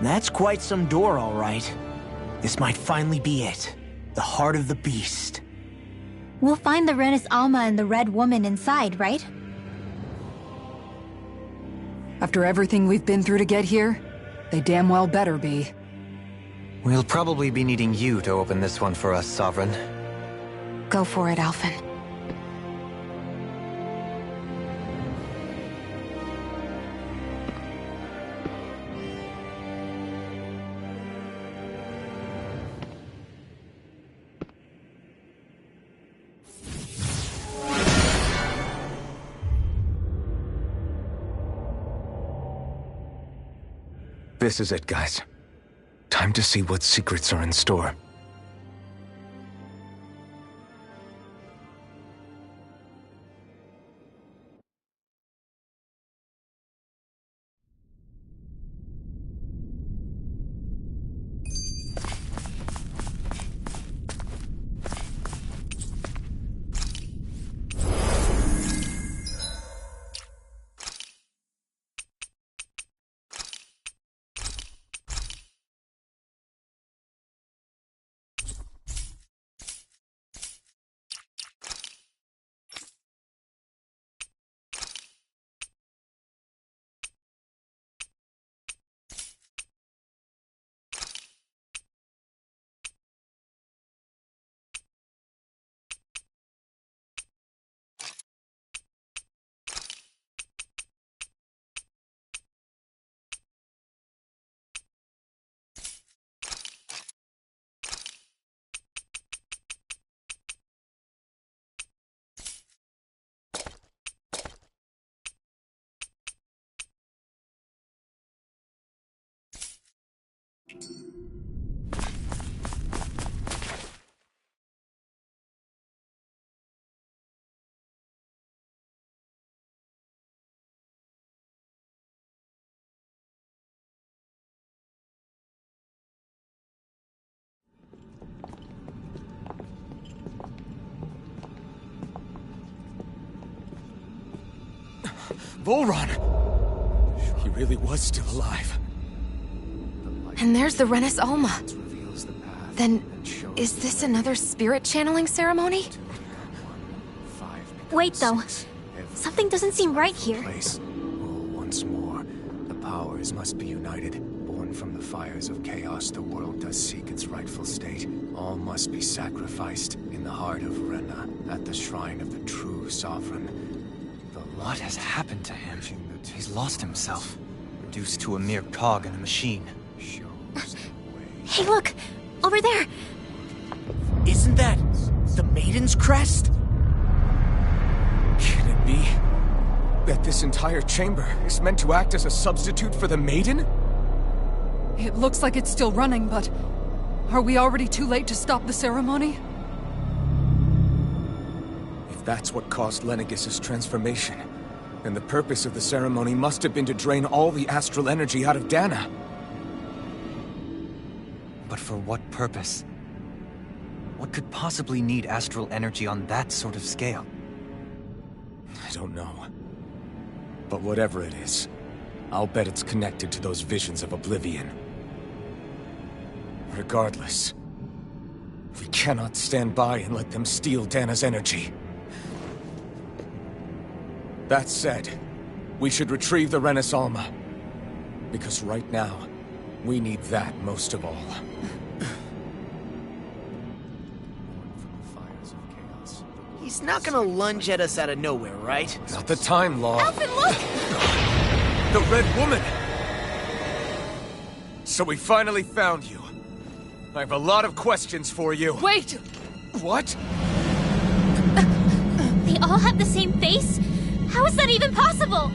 That's quite some door, all right. This might finally be it. The heart of the beast. We'll find the Renis Alma and the Red Woman inside, right? After everything we've been through to get here, they damn well better be. We'll probably be needing you to open this one for us, Sovereign. Go for it, Alphen. This is it, guys. Time to see what secrets are in store. Volron! He really was still alive. And there's the Renis Alma. Then, is this another spirit channeling ceremony? Wait, though. Something doesn't seem right here. Once more, the powers must be united. Born from the fires of chaos, the world does seek its rightful state. All must be sacrificed in the heart of Rena, at the shrine of the true sovereign. What has happened to him? He's lost himself, reduced to a mere cog in a machine. Hey, look! Over there! Isn't that the Maiden's crest? Can it be that this entire chamber is meant to act as a substitute for the Maiden? It looks like it's still running, but... are we already too late to stop the ceremony? If that's what caused Lenegis' transformation, then the purpose of the ceremony must have been to drain all the astral energy out of Dana. But for what purpose? What could possibly need astral energy on that sort of scale? I don't know. But whatever it is, I'll bet it's connected to those visions of oblivion. Regardless, we cannot stand by and let them steal Dana's energy. That said, we should retrieve the Renis Alma. Because right now, we need that most of all. He's not gonna lunge at us out of nowhere, right? Not the time, Law. Alphen, look! The Red Woman! So we finally found you. I have a lot of questions for you. Wait! What? They all have the same face? How is that even possible?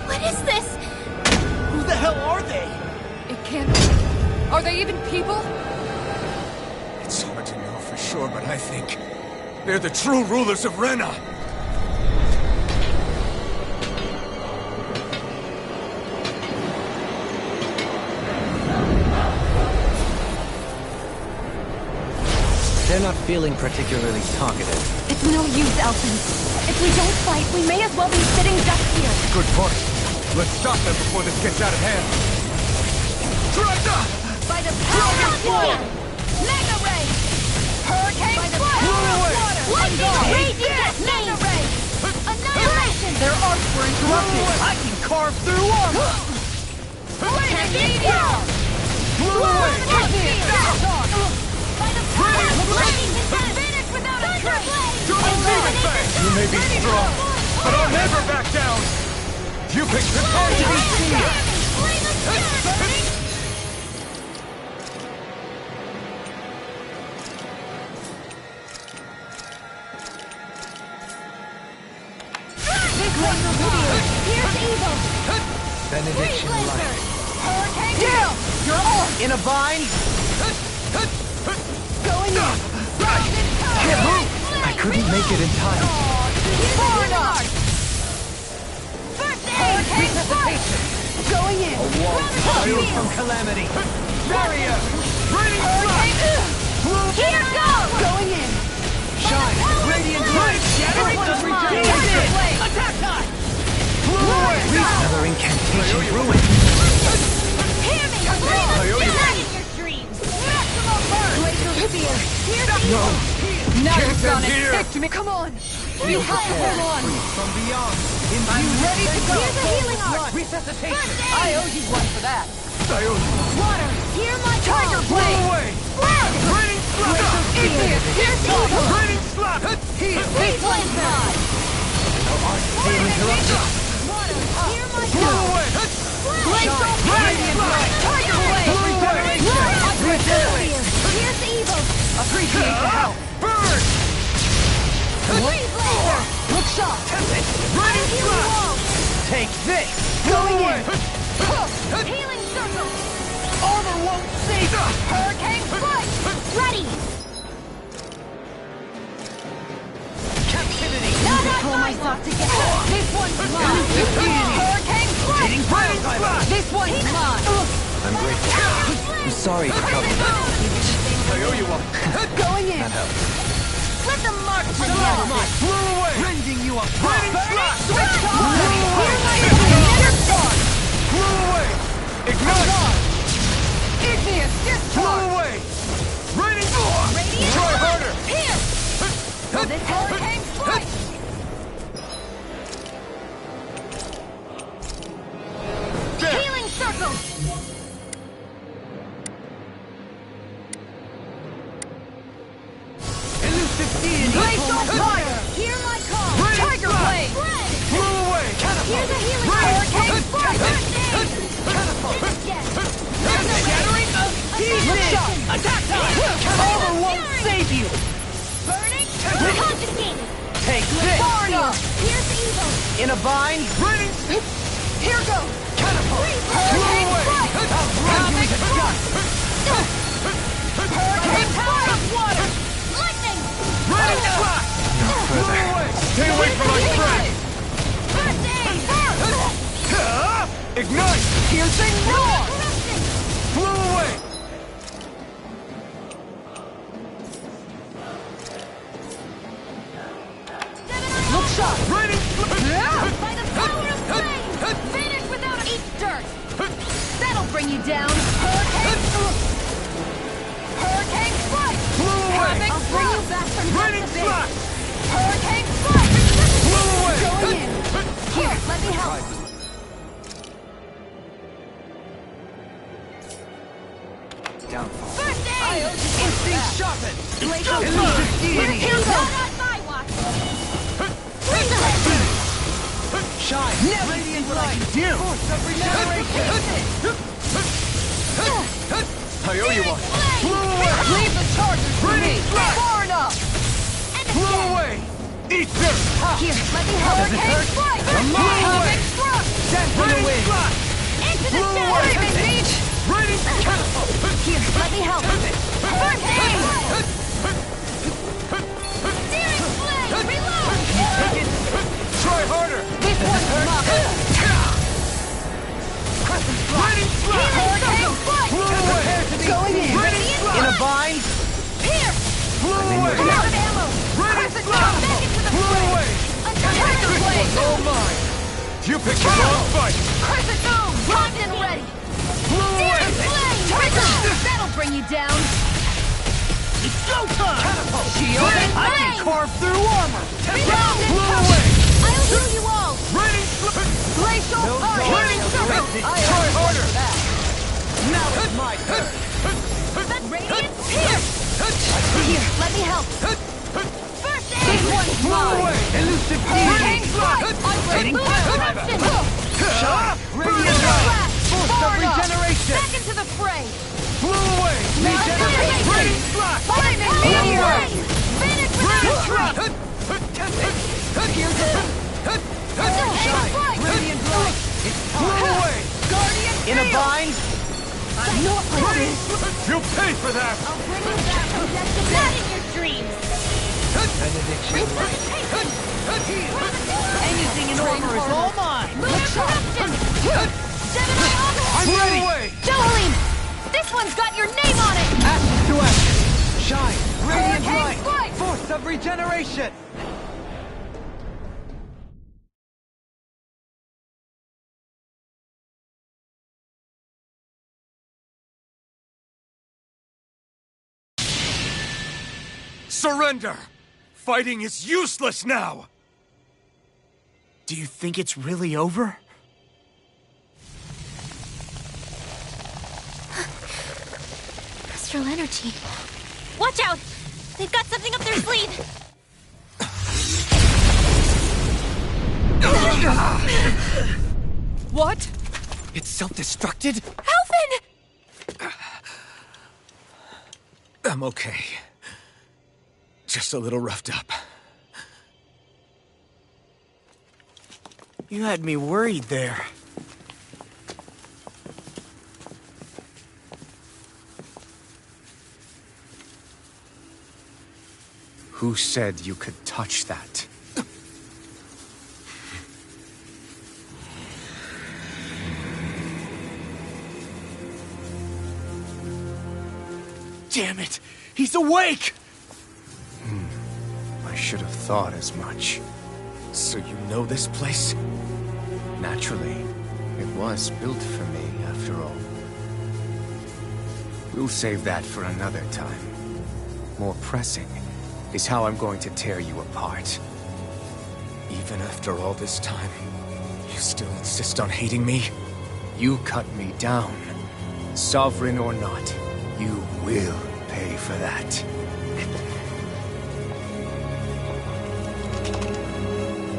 What is this? Who the hell are they? It can't be. Are they even people? It's hard to know for sure, but I think they're the true rulers of Rena. They're not feeling particularly talkative. It's no use, Elton. If we don't fight, we may as well be sitting ducks here. Good point. Let's stop them before this gets out of hand. By the power of water! Mega Ray! Hurricane by the power of water! Lightning raging Mega Ray! Annihilation! Their arcs were interrupted. I can carve through armor! Lightning meteor! By the power of lightning finish without a trace! You may be strong, but I'll never back down! You picked the time to be seen! Benediction light. Hurricane Gale! You're on! In a bind? Going in! Can't move! I couldn't make it in time. First aid! Resuscitation! Going in! A wall shield from calamity. Barrier! Raining Here goes! Going in! Shine! Radiant light! Shattering the regeneration! Attack time! Another incantation ruined. Hear me! Not in your dreams! Maximum burn! Glacial spear! Now you're gonna infect me. Come on. You have to hold on. From beyond. I'm ready to go. Here's a healing arc! Resuscitation. I owe you one for that. Water! Hear my Tiger call! Blade. Raining slap! Here's evil. Raining slap! Freeze flame god! Water! Hear my call! Glacial Radiant Light. Tiger Blade. Here's evil! Appreciate the help. Burn! Freeze laser! Look sharp. Raining healing wall! Take this. Going in. Healing circle! Armor won't save us. Hurricane strike! Ready! Captivity. Pull myself together. This one's mine. Hurricane strike! This one's mine. I'm grateful. I'm sorry for troubling you. I owe you one. Going in. That helps. Let the mark together! Blew away! Rending you apart. Raining slap! Switch on! Hear my emitter spark! Blew away! Ignite! Igneous Blew discharge. away! Raining Radiant Try harder! Here! This hurricane strike! Healing circle! Elusive deity. Glacial fire! Hear my call! Tiger Blade. Spread! Blew away! Here's a healing hurricane strike! Shattering the Look sharp! Attack time. Armor won't save you. Burning! Confiscated! Take this. Far enough. Here's evil! In a bind. Raining Here goes. Hurricane strike! Run you to dust. Hurricane power of water! Lightning! Raining slap! Blew away! Stay away from my friend! First aid! Ignite! Piercing roar. Blew away! Look sharp. Raining By the power of flame! Finish without a eat dirt! That'll bring you down! Hurricane strike! Blew away! I'll bring you back from Raining just a bit! slap! Hurricane strike! Blew away! Going in! Here, let me help! Downfall. First aid! Instinct sharpened. Glacial Elusive deity. Here's not on my watch! Resurrection! Shine. Radiant light. You. Force of regeneration. I owe you one. Leave the charges for me. Raining slap! Far enough. Blew away! Eat this! Here, let me help! Does it hurt? Strike! Havoc struck. Dance in the Raining wind. slap! Into the Blew shadow! away! Beach. Raining catapult! Here, let me help! First aid! Steering flame! Reload! Take it! Try harder! This one's mine. Raining slap! Hurricane strike! Blew away! Going in. Raining In slap! a bind. Here! Blew all mine! You picked the wrong fight! Crescent Moon! Primed and ready! Daring Flame! That'll bring you down! It's go time! Catapult! Shield! Daring I can Flame! carve through armor! Rebound and Blow cover! away! I'll heal you all! Raining Glacial Arc! Healing Circle! Try harder! Now it's my turn! Radiant Pierce! Here, let me help! First aid! This one's mine! Elusive Hurricane deed! Strike! Radiant Eruption! Shot! Radiant Blast! Force of Forward up! regeneration! Back into the fray! Blow away! Regeneration! Raining strike! Flaming Meteor! Vanish without a trace! Radiant light! It's Blow time! away! Guardian In a Field! bind? Not like this! You'll pay for that! I'll bring you back from death not in your dreams! Benediction! Anything in armor is all mine! Lunar Corruption! Gemini I'm Onslaught! ready! Jolene! This one's got your name on it! Action to action! Shine! Radiant Hurricane light! Strike! Force of regeneration! Surrender! Fighting is useless now! Do you think it's really over? Astral energy. Watch out! They've got something up their sleeve! What? It's self-destructed? Alphen! I'm okay. Just a little roughed up. You had me worried there. Who said you could touch that? Damn it! He's awake! I should have thought as much. So you know this place? Naturally, it was built for me, after all. We'll save that for another time. More pressing is how I'm going to tear you apart. Even after all this time, you still insist on hating me? You cut me down. Sovereign or not, you will pay for that.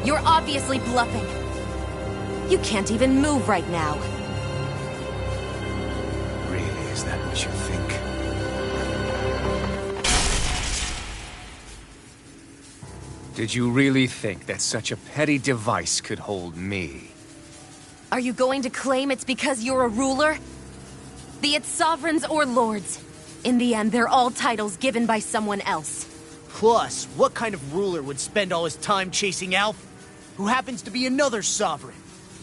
You're obviously bluffing. You can't even move right now. Really, is that what you think? Did you really think that such a petty device could hold me? Are you going to claim it's because you're a ruler? Be it sovereigns or lords. In the end, they're all titles given by someone else. Plus, what kind of ruler would spend all his time chasing Alf, who happens to be another sovereign?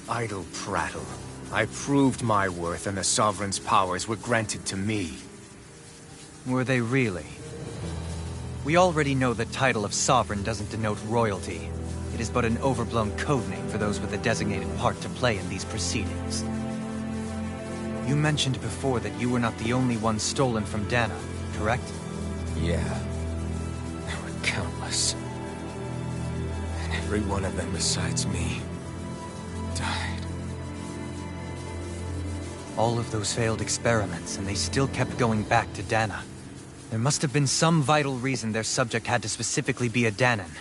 Idle prattle. I proved my worth and the Sovereign's powers were granted to me. Were they really? We already know the title of Sovereign doesn't denote royalty. It is but an overblown codename for those with a designated part to play in these proceedings. You mentioned before that you were not the only one stolen from Dana, correct? Yeah. There were countless. And every one of them besides me died. All of those failed experiments, and they still kept going back to Dana. There must have been some vital reason their subject had to specifically be a Danan.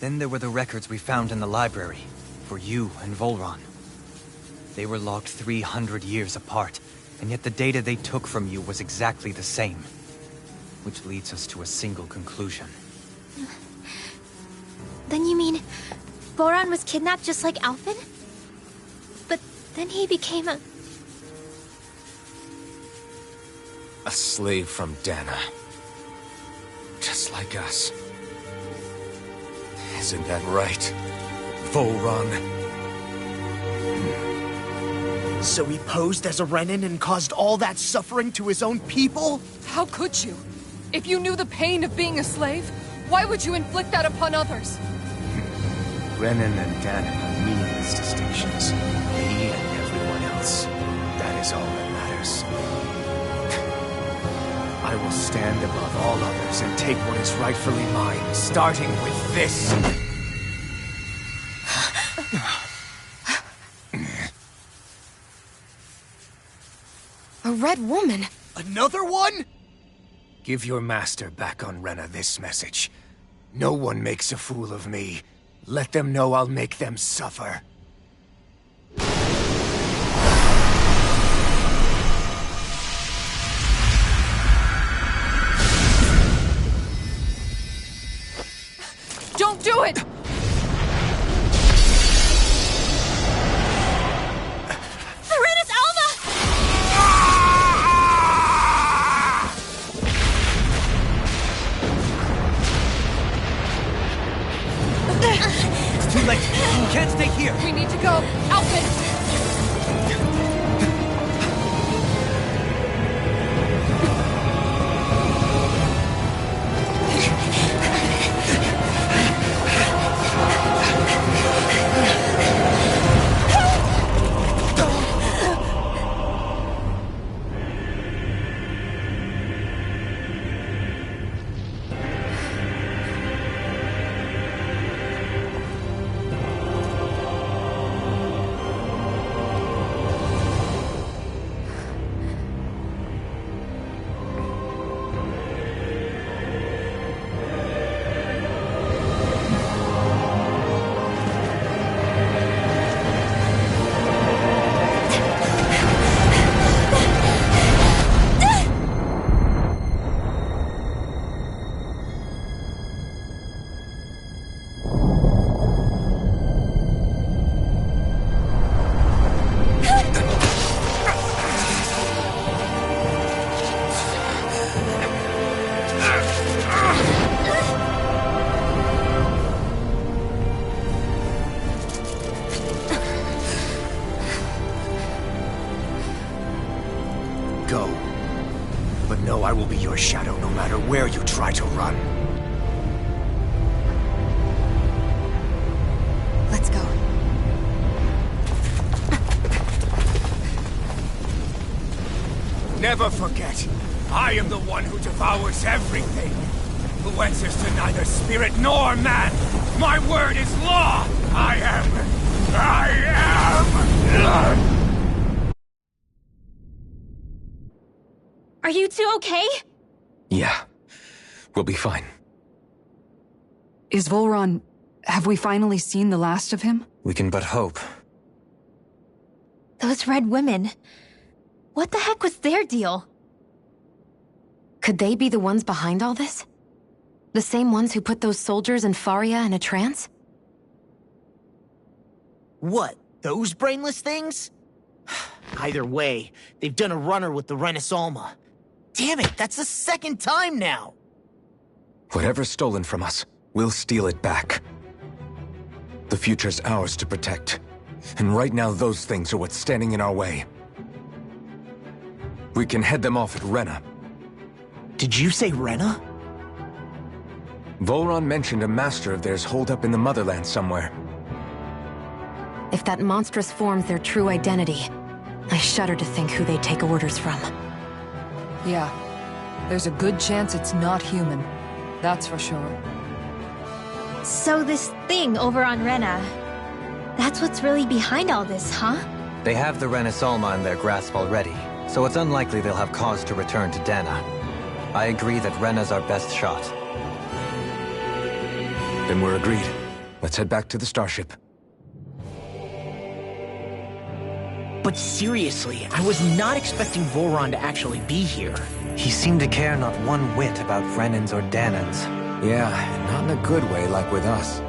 Then there were the records we found in the library, for you and Volron. They were logged 300 years apart, and yet the data they took from you was exactly the same. Which leads us to a single conclusion. Then you mean Boron was kidnapped just like Alphen? But then he became a slave from Dana. Just like us. Isn't that right, Volron? So he posed as a Renin and caused all that suffering to his own people? How could you? If you knew the pain of being a slave, why would you inflict that upon others? Renan and Danan are its distinctions. Me and everyone else. That is all that matters. I will stand above all others and take what is rightfully mine, starting with this. A red woman? Another one? Give your master back on Rena this message. No one makes a fool of me. Let them know I'll make them suffer. Don't do it! It's too late. You can't stay here. We need to go. Alfred! Go. But know I will be your shadow no matter where you try to run. Let's go. Never forget, I am the one who devours everything. Who answers to neither spirit nor man. My word is law. I am. Are you two okay? Yeah. We'll be fine. Is Volron... Have we finally seen the last of him? We can but hope. Those red women. What the heck was their deal? Could they be the ones behind all this? The same ones who put those soldiers in Faria in a trance? What? Those brainless things? Either way, they've done a runner with the Renaissance. Damn it, that's the second time now! Whatever's stolen from us, we'll steal it back. The future's ours to protect. And right now those things are what's standing in our way. We can head them off at Rena. Did you say Rena? Volron mentioned a master of theirs holed up in the motherland somewhere. If that monstrous form's their true identity, I shudder to think who they take orders from. Yeah. There's a good chance it's not human. That's for sure. So this thing over on Rena, that's what's really behind all this, huh? They have the Renaissance in their grasp already, so it's unlikely they'll have cause to return to Dana. I agree that Rena's our best shot. Then we're agreed. Let's head back to the starship. But seriously, I was not expecting Volron to actually be here. He seemed to care not one whit about Renans or Danans. Yeah, not in a good way like with us.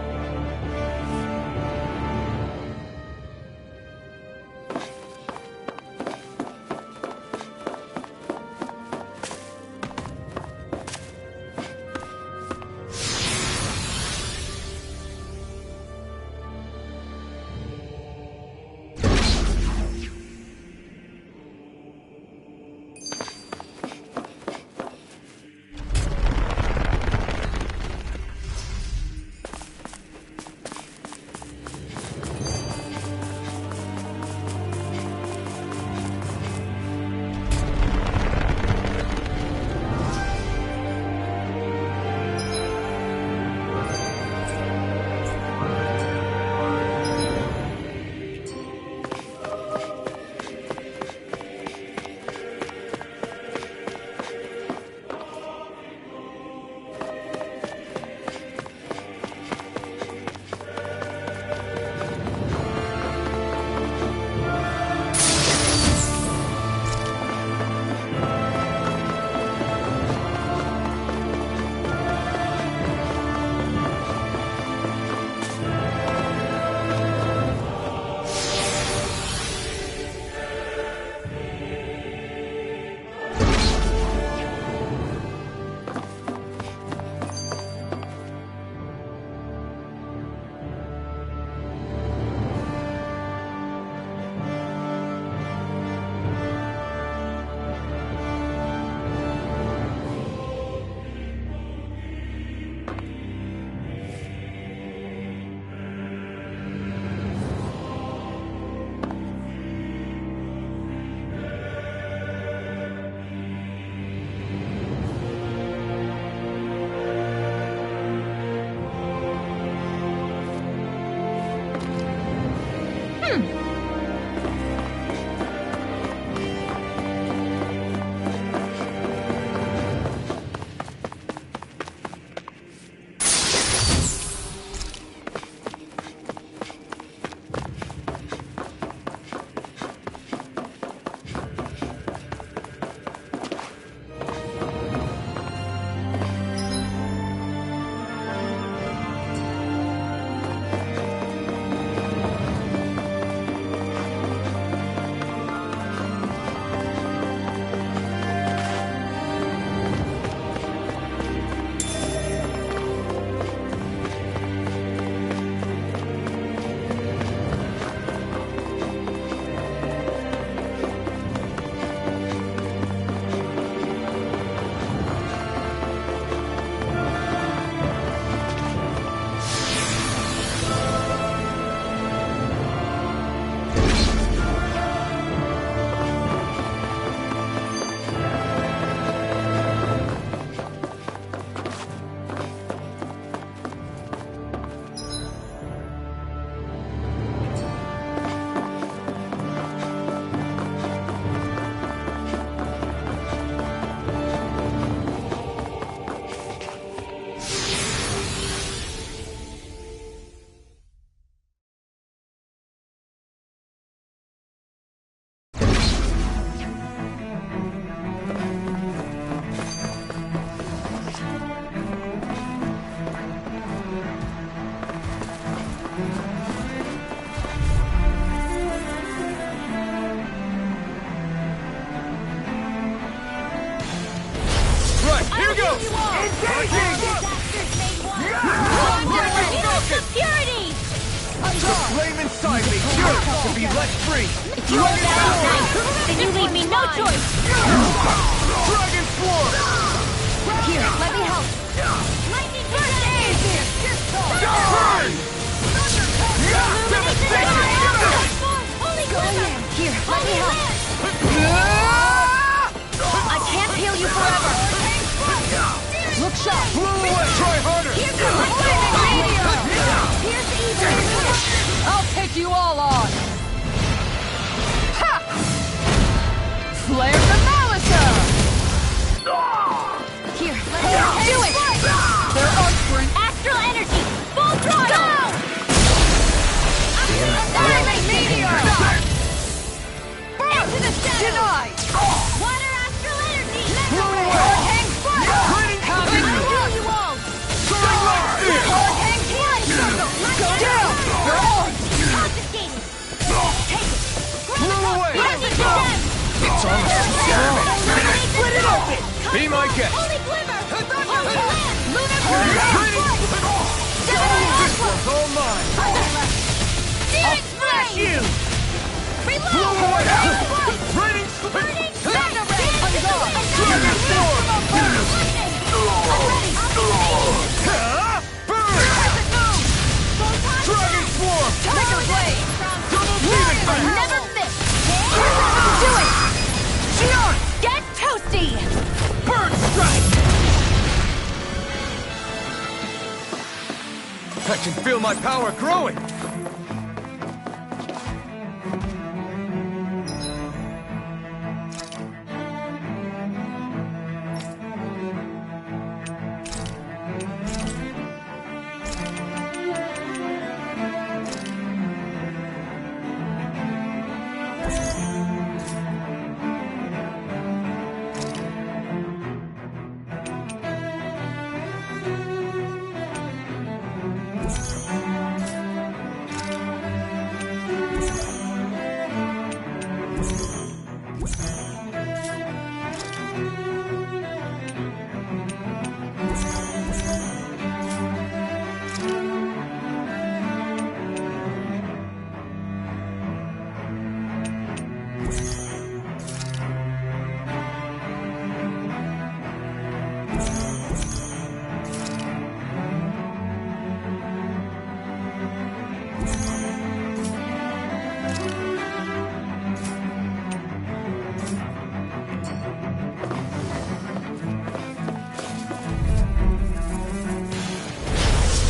Here goes! Security! The flame inside me yearns to be let free! If you hold that tight, then you leave me no choice! Dragon Swarm! Here, let me help. Lightning first aid! Die! Holy glimmer! Here, let me help. I can't heal you forever. Look sharp. Blow away! Try harder! Here comes the lightning meteor! Here's evil! I'll take you all on! Ha! Flare the Malicer! Here, let me help. Do it! They're arc sprint! Astral energy! Full throttle! Lightning meteor! Into the shadow! Denied! Water astral energy! Blow away! Hurricane foot! Raining I'll Confidence! heal you all! Soaring like steel! Hurricane flight! Go down! They're on! Confiscating! Take it! Blow away! Lightning descent! It's almost too strong! Split it open! Be my guest! Holy glimmer! Holy land! Lunar Raining! This Aqua! one's all mine! Demon flame! You! Reload! Blow away! Raining! Burning Thunder Ray! On guard! Dragon Swarm! Lightning! Burn! Dragon Swarm! Tiger Blade! Double demon blade! Never miss! Do it! Xion! Get toasty! Bird strike! I can feel my power growing!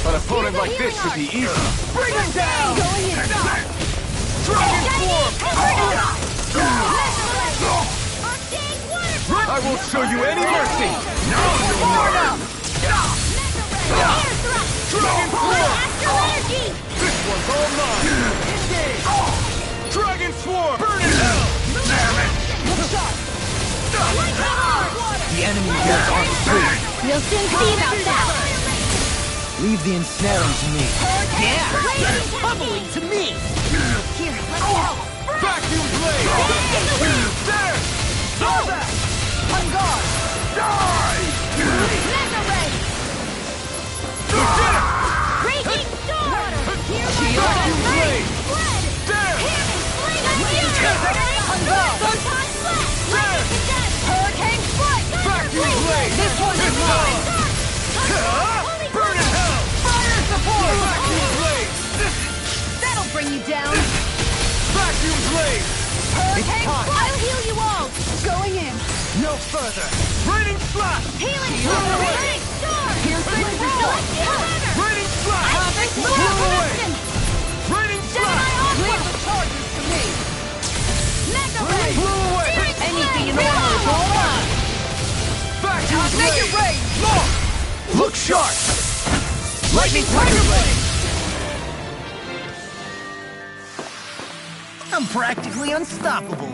An opponent like this should be easy. Bring him down! Dragon Swarm! I won't show you any mercy! Dragon Swarm! This one's all mine! Dragon Swarm! Burn in hell! Damn it! The enemy here aren't free. We'll soon see about that! Leave the ensnaring to me. Yeah! Bubbling to me! Here, let me help. Vacuum blade! There! Saw that! On guard! Die! Mega ray! You did it! Raging storm! Vacuum blade! Fled! There! On guard! Photon flash! There! Hurricane strike! Vacuum blade! This one is mine! Burn in hell! Fire support! Vacuum blade! That'll bring you down. Vacuum blade! Hurricane strike! I'll heal you all! Going in! No further! Raining slash! Healing! Raging storm! Piercing roll! Raining slash! Havoc Blow away! Raining slash! Leave the charges to me! Mega ray! Blow away! Anything in order is all mine. Vacuum Make it blade! rain! Look sharp! Lightning tiger blade! I'm practically unstoppable.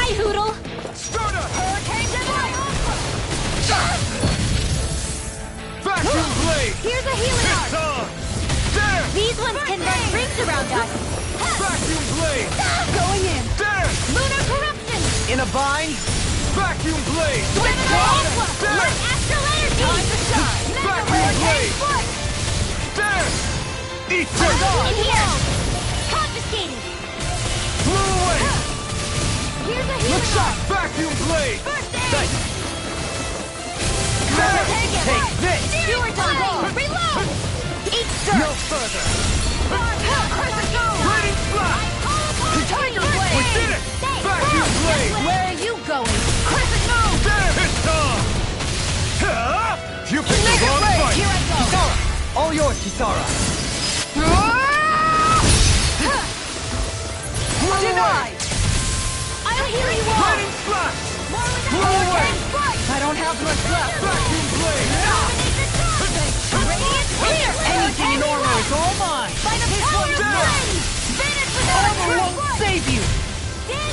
Hi, Hoodle! Start up! Hurricane Delight! Vacuum blade! Here's a healing It's arc! on! There! These ones can run rings around us! Vacuum blade! Going in! There! Lunar corruption! In a bind? Vacuum blade! Gemini Aqua! There! Light astral energy! Time to shine! Mega Vacuum Hurricane blade! Foot! There! Eat In this! here! Confiscated! Blew away! Here's a healing arc! Vacuum blade! First aid! There! Take this! Viewer time! Reload! Eat dirt! No further! Ready flat! Tiger We Blade! did it! Vacuum blade! Where are you going? Crescent move! There! It's on! Huh? You picked the wrong fight! Here I go! Kisara! All yours, Kisara! Denied! I'll heal you all! Lightning slash! More with Blow away! hurricane strike! I don't have much left. Vacuum blade! Dominate the top! Radiant clear! Anything in Hurricane armor is reload! all mine. By the power of down! flame! Finish without a Armor won't strike! save you.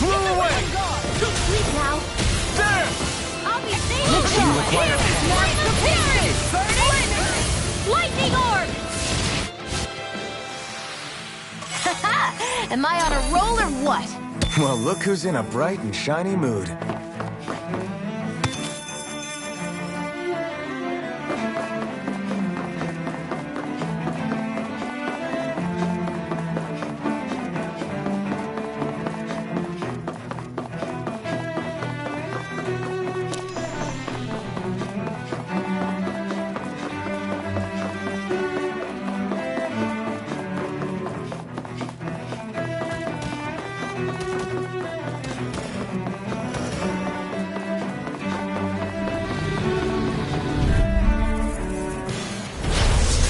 Blew away! Sleep now! There! I'll be safe! Here! Mark prepared! Lightning orb! Am I on a roll or what? Well, look who's in a bright and shiny mood.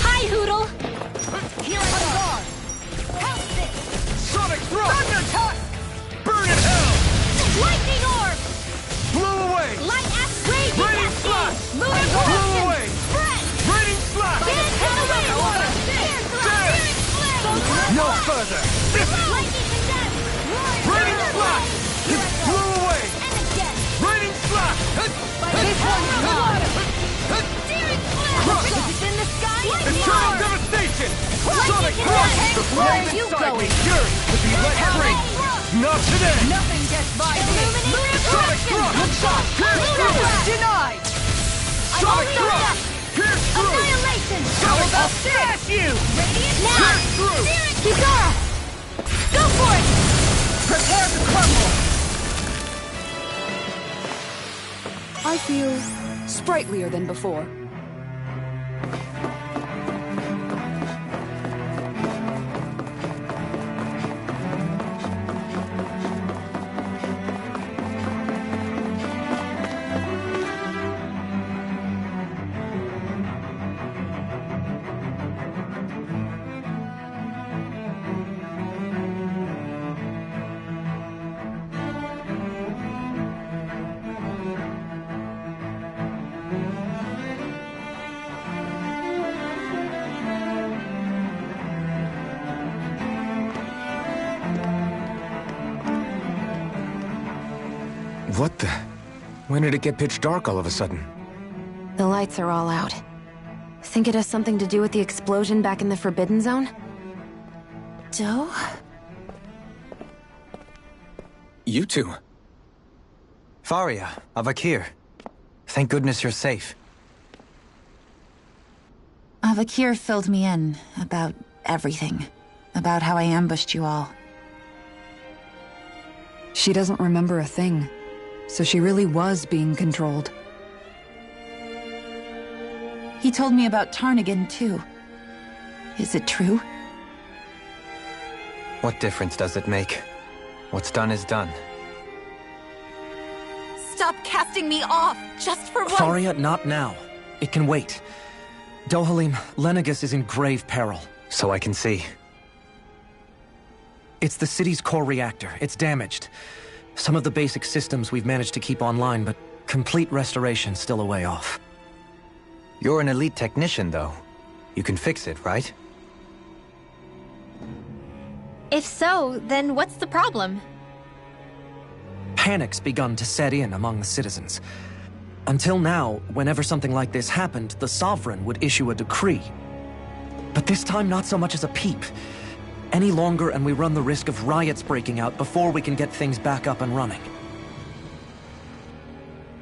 Hi, Hoodle! Here I go! House this! Sonic throw! Thunder tusk! Burn in hell! Lightning orb! Blew away! Light ass raging Raining SC! slash! Lunar Blew corruption! away! Spread! Raining slash! Dance in the wind! There! No further! Lightning condense! Raining slash! Blew away! And again! Raining slash! This one's mine! Searing flare! Is it in the sky? Eternal devastation! Sonic condense! thrust! Where are you Inside me going? yearns to be let free! Not today! Nothing gets by me! Lunar Sonic corruption! thrust! Pierce through! Denied. Sonic only thrust! Pierce through! Annihilation! Sonic I'll smash you. Radiant now! Pierce through! Kisara! Go for it! Prepare to crumble. I feel sprightlier than before. What the? When did it get pitch dark all of a sudden? The lights are all out. Think it has something to do with the explosion back in the Forbidden Zone? Doe? You two. Faria, Avakir. Thank goodness you're safe. Avakir filled me in about everything. About how I ambushed you all. She doesn't remember a thing, so she really was being controlled. He told me about Tarnigan, too. Is it true? What difference does it make? What's done is done. Stop casting me off, just for once! Faria, not now. It can wait. Dohalim, Lenegus is in grave peril. So I can see. It's the city's core reactor. It's damaged. Some of the basic systems we've managed to keep online, but complete restoration's still a way off. You're an elite technician, though. You can fix it, right? If so, then what's the problem? panic's begun to set in among the citizens. Until now, whenever something like this happened, the Sovereign would issue a decree. But this time, not so much as a peep. Any longer, and we run the risk of riots breaking out before we can get things back up and running.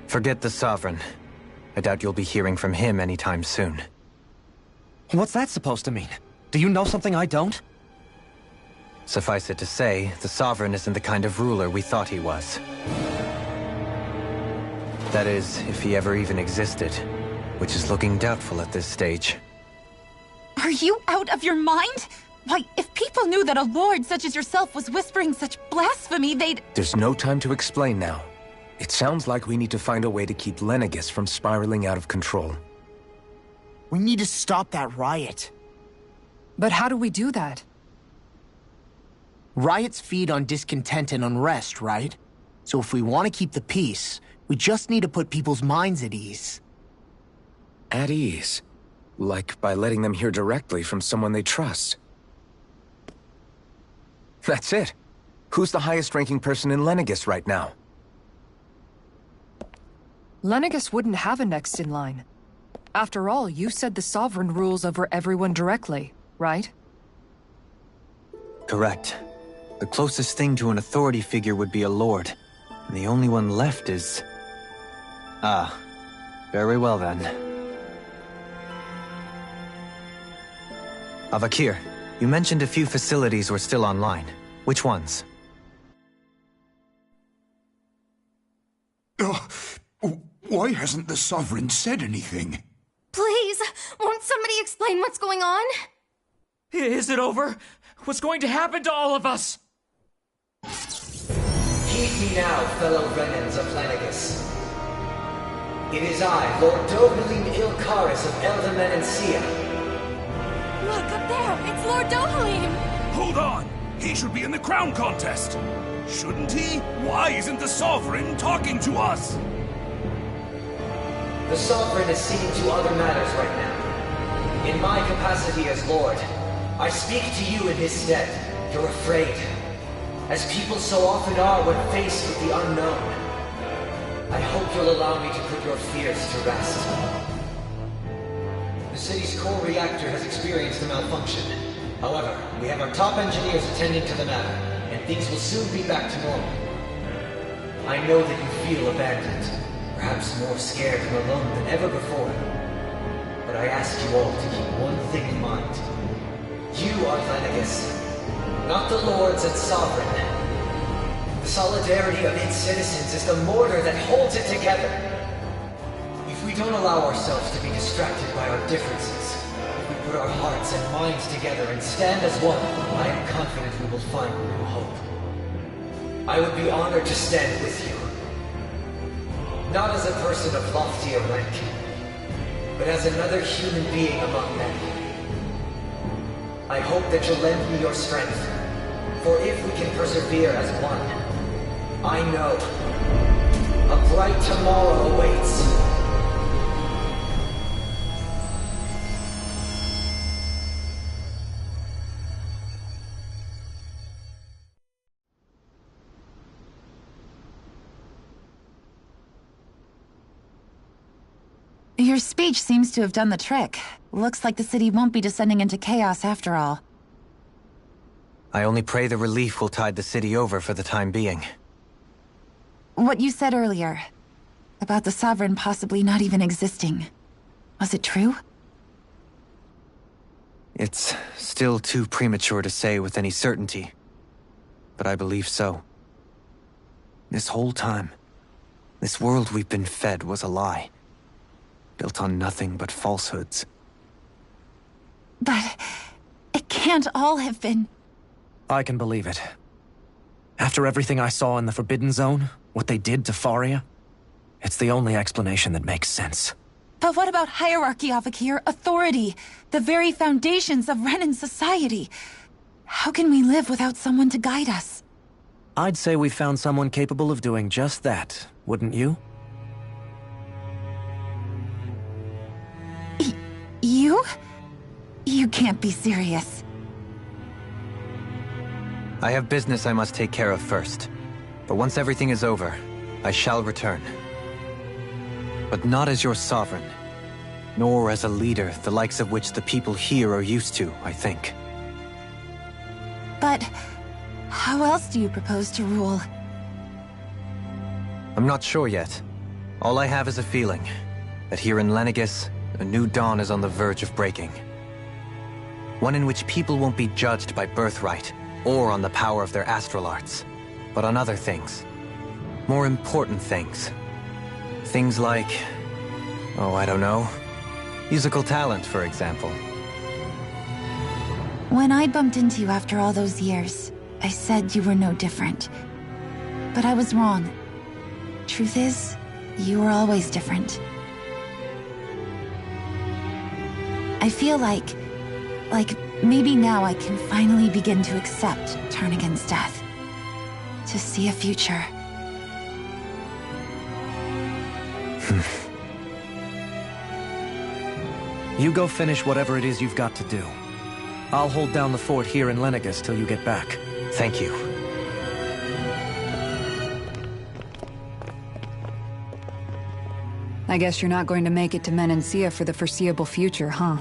Forget the Sovereign. I doubt you'll be hearing from him anytime soon. What's that supposed to mean? Do you know something I don't? Suffice it to say, the Sovereign isn't the kind of ruler we thought he was. That is, if he ever even existed, which is looking doubtful at this stage. Are you out of your mind? Why, if people knew that a lord such as yourself was whispering such blasphemy, they'd— There's no time to explain now. It sounds like we need to find a way to keep Lenegis from spiraling out of control. We need to stop that riot. But how do we do that? Riots feed on discontent and unrest, right? So if we want to keep the peace, we just need to put people's minds at ease. At ease? Like by letting them hear directly from someone they trust. That's it. Who's the highest-ranking person in Lenegis right now? Lenegis wouldn't have a next in line. After all, you said the Sovereign rules over everyone directly, right? Correct. The closest thing to an authority figure would be a lord, and the only one left is... Ah, very well then. Avakir, you mentioned a few facilities were still online. Which ones? Why hasn't the Sovereign said anything? Please, won't somebody explain what's going on? Is it over? What's going to happen to all of us? Heed me now, fellow Renans of Lenegis. It is I, Lord Dohalim Ilkaris of Eldaman and Sia. Look, up there! It's Lord Dohalim! Hold on! He should be in the crown contest! Shouldn't he? Why isn't the Sovereign talking to us? The Sovereign is seeing to other matters right now. In my capacity as Lord, I speak to you in his stead. You're afraid. As people so often are when faced with the unknown. I hope you'll allow me to put your fears to rest. The city's core reactor has experienced a malfunction. However, we have our top engineers attending to the matter, and things will soon be back to normal. I know that you feel abandoned, perhaps more scared and alone than ever before. But I ask you all to keep one thing in mind. You are Lenegis, not the Lords and Sovereign. The solidarity of its citizens is the mortar that holds it together. If we don't allow ourselves to be distracted by our differences, if we put our hearts and minds together and stand as one, I am confident we will find new hope. I would be honored to stand with you. Not as a person of loftier rank, but as another human being among men. I hope that you'll lend me your strength, for if we can persevere as one, I know a bright tomorrow awaits. Your speech seems to have done the trick. Looks like the city won't be descending into chaos after all. I only pray the relief will tide the city over for the time being. What you said earlier, about the Sovereign possibly not even existing, was it true? It's still too premature to say with any certainty, but I believe so. This whole time, this world we've been fed was a lie, built on nothing but falsehoods. But it can't all have been... I can believe it. After everything I saw in the Forbidden Zone, what they did to Faria, it's the only explanation that makes sense. But what about hierarchy, Avakir? Authority? The very foundations of Renan society? How can we live without someone to guide us? I'd say we found someone capable of doing just that, wouldn't you? You? You can't be serious. I have business I must take care of first. But once everything is over, I shall return. But not as your sovereign, nor as a leader the likes of which the people here are used to, I think. But how else do you propose to rule? I'm not sure yet. All I have is a feeling that here in Lenegis, a new dawn is on the verge of breaking. One in which people won't be judged by birthright or on the power of their astral arts, but on other things. More important things. Things like, oh, I don't know, musical talent, for example. When I bumped into you after all those years, I said you were no different. But I was wrong. Truth is, you were always different. I feel like maybe now I can finally begin to accept Turnigan's death. To see a future. You go finish whatever it is you've got to do. I'll hold down the fort here in Lenegis till you get back. Thank you. I guess you're not going to make it to Menancia for the foreseeable future, huh?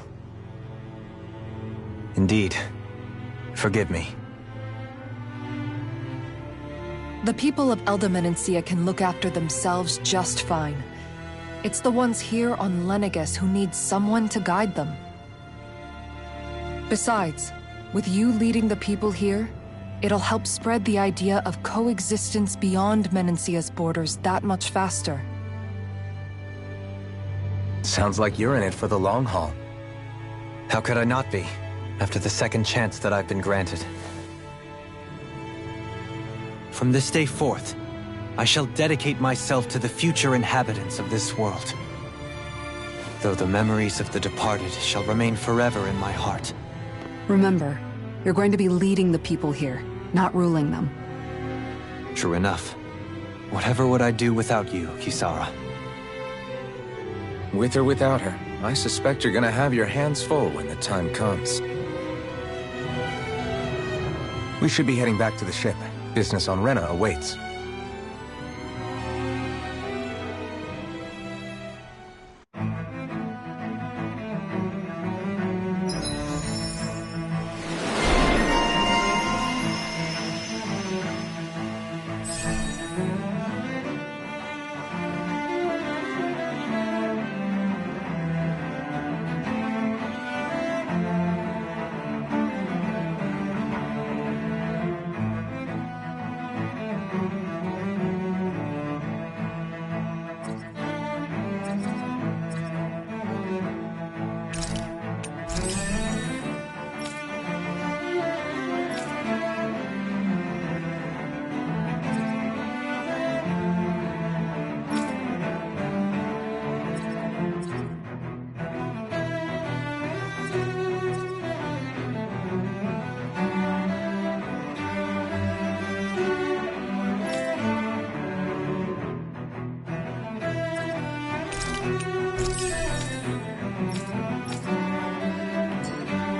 Indeed. Forgive me. The people of Elda Menancia can look after themselves just fine. It's the ones here on Lenegis who need someone to guide them. Besides, with you leading the people here, it'll help spread the idea of coexistence beyond Menancia's borders that much faster. Sounds like you're in it for the long haul. How could I not be, after the second chance that I've been granted? From this day forth, I shall dedicate myself to the future inhabitants of this world. Though the memories of the departed shall remain forever in my heart. Remember, you're going to be leading the people here, not ruling them. True enough. Whatever would I do without you, Kisara? With or without her, I suspect you're gonna have your hands full when the time comes. We should be heading back to the ship. Business on Rena awaits.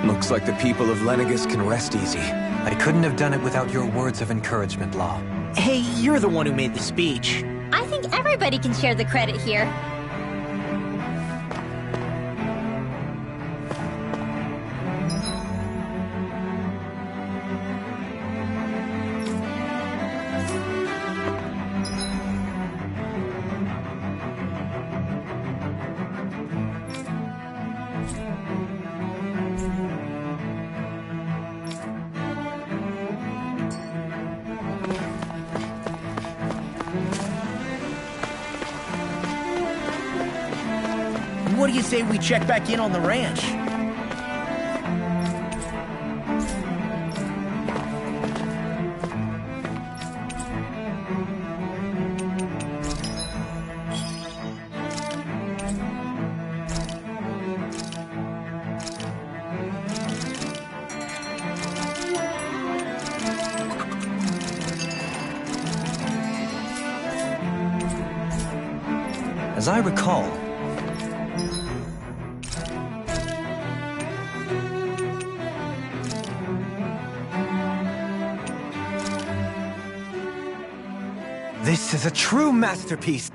Looks like the people of Lenegis can rest easy. I couldn't have done it without your words of encouragement, Law. Hey, you're the one who made the speech. I think everybody can share the credit here. What do you say we check back in on the ranch? As I recall, This is a true masterpiece.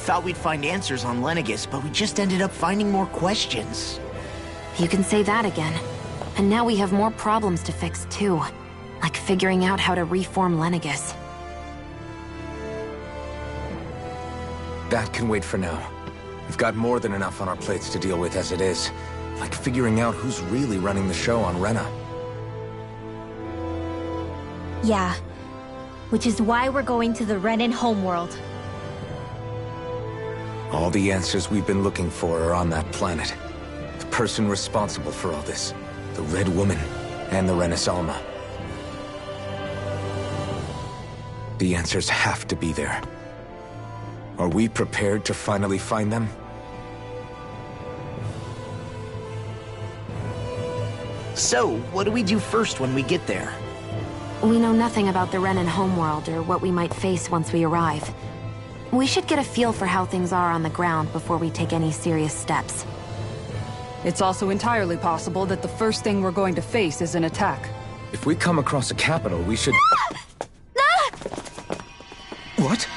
Thought we'd find answers on Lenegis, but we just ended up finding more questions. You can say that again. And now we have more problems to fix, too. Like figuring out how to reform Lenegis. That can wait for now. We've got more than enough on our plates to deal with as it is. Like figuring out who's really running the show on Rena. Yeah. Which is why we're going to the Renan homeworld. All the answers we've been looking for are on that planet. The person responsible for all this. The Red Woman and the Renaissance. The answers have to be there. Are we prepared to finally find them? So, what do we do first when we get there? We know nothing about the Renan homeworld or what we might face once we arrive. We should get a feel for how things are on the ground before we take any serious steps. It's also entirely possible that the first thing we're going to face is an attack. If we come across a capital, we should... What?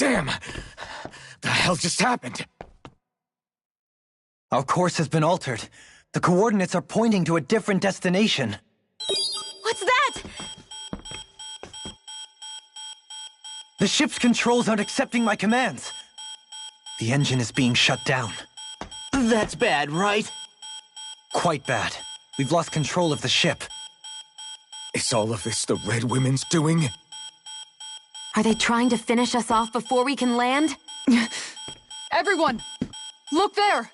Damn! The hell just happened? Our course has been altered. The coordinates are pointing to a different destination. What's that? The ship's controls aren't accepting my commands. The engine is being shut down. That's bad, right? Quite bad. We've lost control of the ship. Is all of this the Red Women's doing? Are they trying to finish us off before we can land? Everyone! Look there!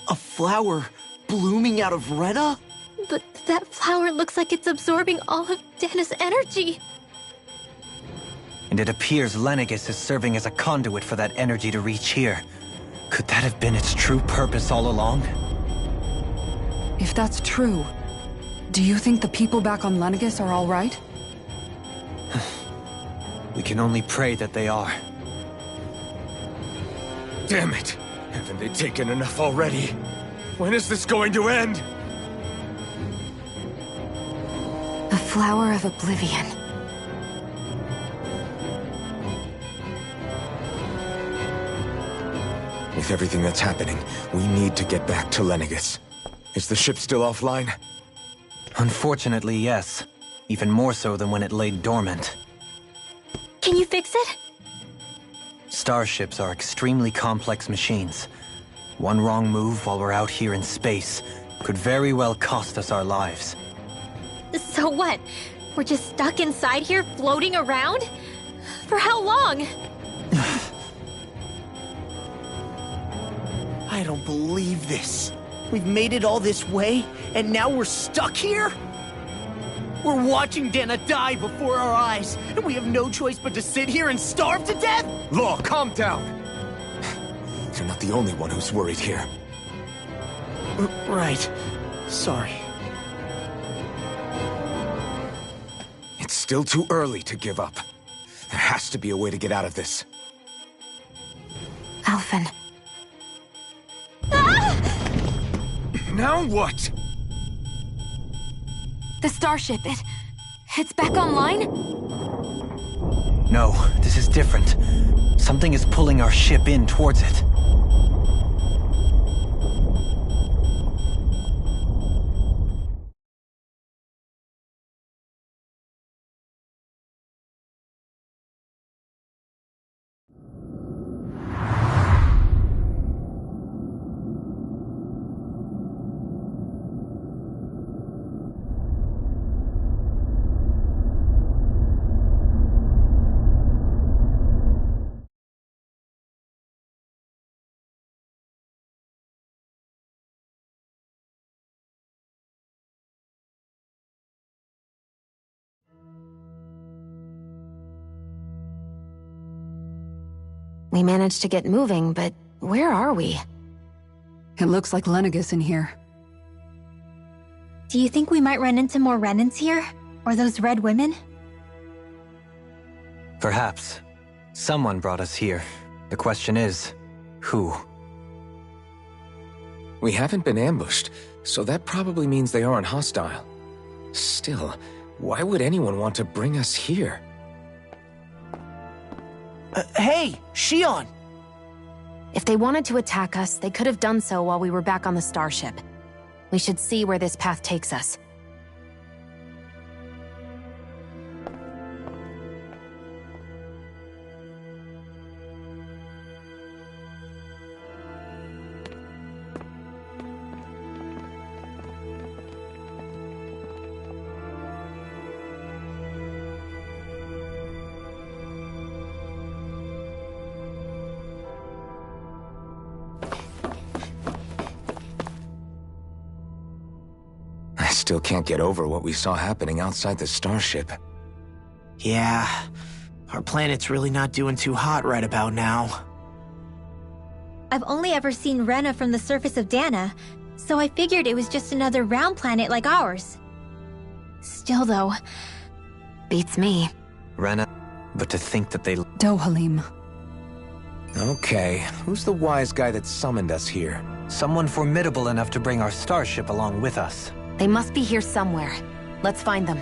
A flower blooming out of Rena? But that flower looks like it's absorbing all of Dana's energy. And it appears Lenegis is serving as a conduit for that energy to reach here. Could that have been its true purpose all along? If that's true, do you think the people back on Lenegis are all right? We can only pray that they are. Damn it! Haven't they taken enough already? When is this going to end? A flower of oblivion. With everything that's happening, we need to get back to Lenegis. Is the ship still offline? Unfortunately, yes. Even more so than when it lay dormant. Can you fix it? Starships are extremely complex machines. One wrong move while we're out here in space could very well cost us our lives. So what? We're just stuck inside here, floating around? For how long? I don't believe this. We've made it all this way, and now we're stuck here? We're watching Dana die before our eyes, and we have no choice but to sit here and starve to death? Law, calm down! You're not the only one who's worried here. Right. Sorry. It's still too early to give up. There has to be a way to get out of this. Alphen. Now what? The starship, it's back online? No, this is different. Something is pulling our ship in towards it. We managed to get moving, but where are we? It looks like Lenegis in here. Do you think we might run into more Renans here? Or those red women? Perhaps. Someone brought us here. The question is, who? We haven't been ambushed, so that probably means they aren't hostile. Still, why would anyone want to bring us here? Hey, Shion! If they wanted to attack us, they could have done so while we were back on the starship. We should see where this path takes us. I still can't get over what we saw happening outside the starship. Yeah, our planet's really not doing too hot right about now. I've only ever seen Rena from the surface of Dana, so I figured it was just another round planet like ours. Still though... Beats me. Rena, but to think that they... Dohalim. Okay, who's the wise guy that summoned us here? Someone formidable enough to bring our starship along with us. They must be here somewhere. Let's find them.